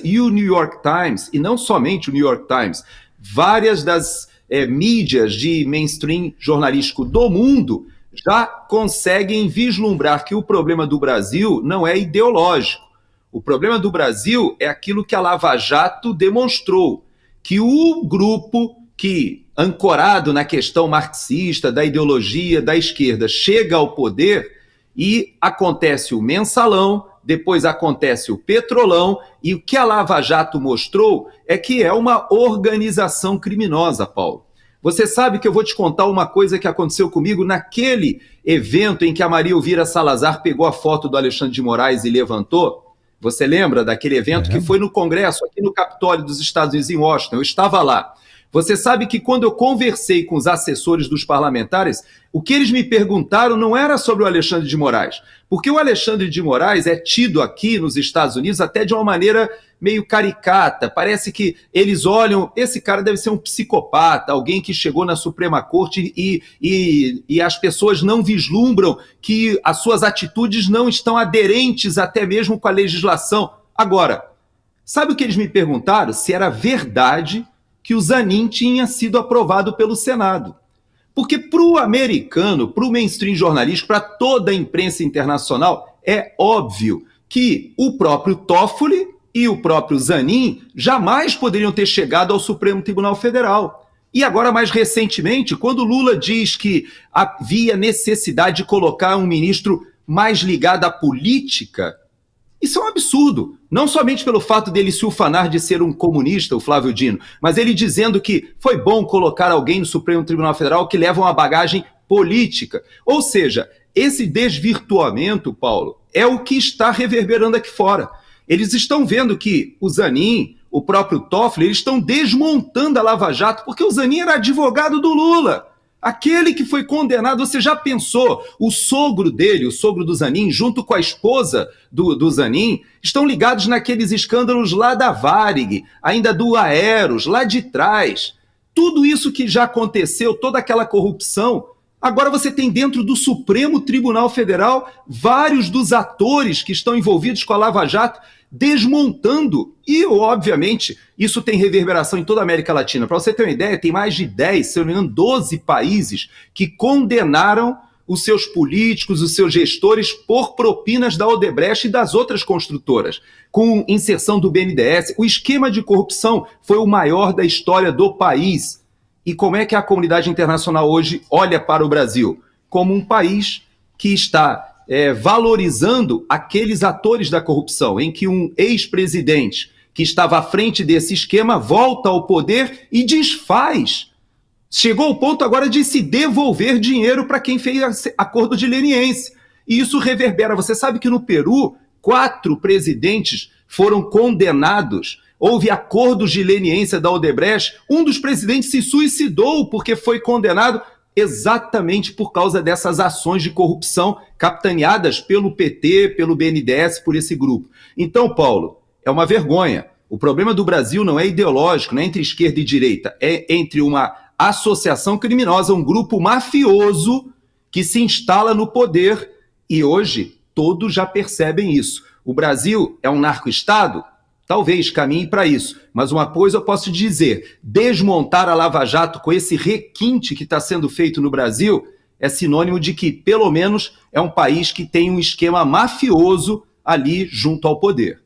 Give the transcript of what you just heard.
e o New York Times, e não somente o New York Times, várias das mídias de mainstream jornalístico do mundo já conseguem vislumbrar que o problema do Brasil não é ideológico. O problema do Brasil é aquilo que a Lava Jato demonstrou, que o grupo que, ancorado na questão marxista, da ideologia da esquerda, chega ao poder e acontece o mensalão, depois acontece o petrolão, e o que a Lava Jato mostrou é que é uma organização criminosa, Paulo. Você sabe que eu vou te contar uma coisa que aconteceu comigo naquele evento em que a Maria Elvira Salazar pegou a foto do Alexandre de Moraes e levantou? Você lembra daquele evento que foi no Congresso, aqui no Capitólio dos Estados Unidos, em Washington? Eu estava lá. Você sabe que quando eu conversei com os assessores dos parlamentares, o que eles me perguntaram não era sobre o Alexandre de Moraes, porque o Alexandre de Moraes é tido aqui nos Estados Unidos até de uma maneira meio caricata. Parece que eles olham, esse cara deve ser um psicopata, alguém que chegou na Suprema Corte e as pessoas não vislumbram que as suas atitudes não estão aderentes até mesmo com a legislação. Agora, sabe o que eles me perguntaram? Se era verdade que o Zanin tinha sido aprovado pelo Senado. Porque para o americano, para o mainstream jornalístico, para toda a imprensa internacional, é óbvio que o próprio Toffoli e o próprio Zanin jamais poderiam ter chegado ao Supremo Tribunal Federal. E agora, mais recentemente, quando Lula diz que havia necessidade de colocar um ministro mais ligado à política, isso é um absurdo, não somente pelo fato dele se ufanar de ser um comunista, o Flávio Dino, mas ele dizendo que foi bom colocar alguém no Supremo Tribunal Federal que leva uma bagagem política. Ou seja, esse desvirtuamento, Paulo, é o que está reverberando aqui fora. Eles estão vendo que o Zanin, o próprio Toffoli, eles estão desmontando a Lava Jato, porque o Zanin era advogado do Lula. Aquele que foi condenado, você já pensou? O sogro dele, o sogro do Zanin, junto com a esposa do Zanin, estão ligados naqueles escândalos lá da Varig, ainda do Aeros, lá de trás. Tudo isso que já aconteceu, toda aquela corrupção, agora você tem dentro do Supremo Tribunal Federal vários dos atores que estão envolvidos com a Lava Jato desmontando, e obviamente isso tem reverberação em toda a América Latina. Para você ter uma ideia, tem mais de 10, se eu não me engano, 12 países que condenaram os seus políticos, os seus gestores por propinas da Odebrecht e das outras construtoras, com inserção do BNDES. O esquema de corrupção foi o maior da história do país. E como é que a comunidade internacional hoje olha para o Brasil? Como um país que está valorizando aqueles atores da corrupção, em que um ex-presidente que estava à frente desse esquema volta ao poder e desfaz. Chegou ao ponto agora de se devolver dinheiro para quem fez acordo de leniência. E isso reverbera. Você sabe que no Peru, 4 presidentes foram condenados. Houve acordos de leniência da Odebrecht. Um dos presidentes se suicidou porque foi condenado exatamente por causa dessas ações de corrupção capitaneadas pelo PT, pelo BNDES, por esse grupo. Então, Paulo, é uma vergonha. O problema do Brasil não é ideológico, não é entre esquerda e direita, é entre uma associação criminosa, um grupo mafioso que se instala no poder, e hoje todos já percebem isso. O Brasil é um narco-estado? Talvez caminhe para isso, mas uma coisa eu posso dizer, desmontar a Lava Jato com esse requinte que está sendo feito no Brasil é sinônimo de que, pelo menos, é um país que tem um esquema mafioso ali junto ao poder.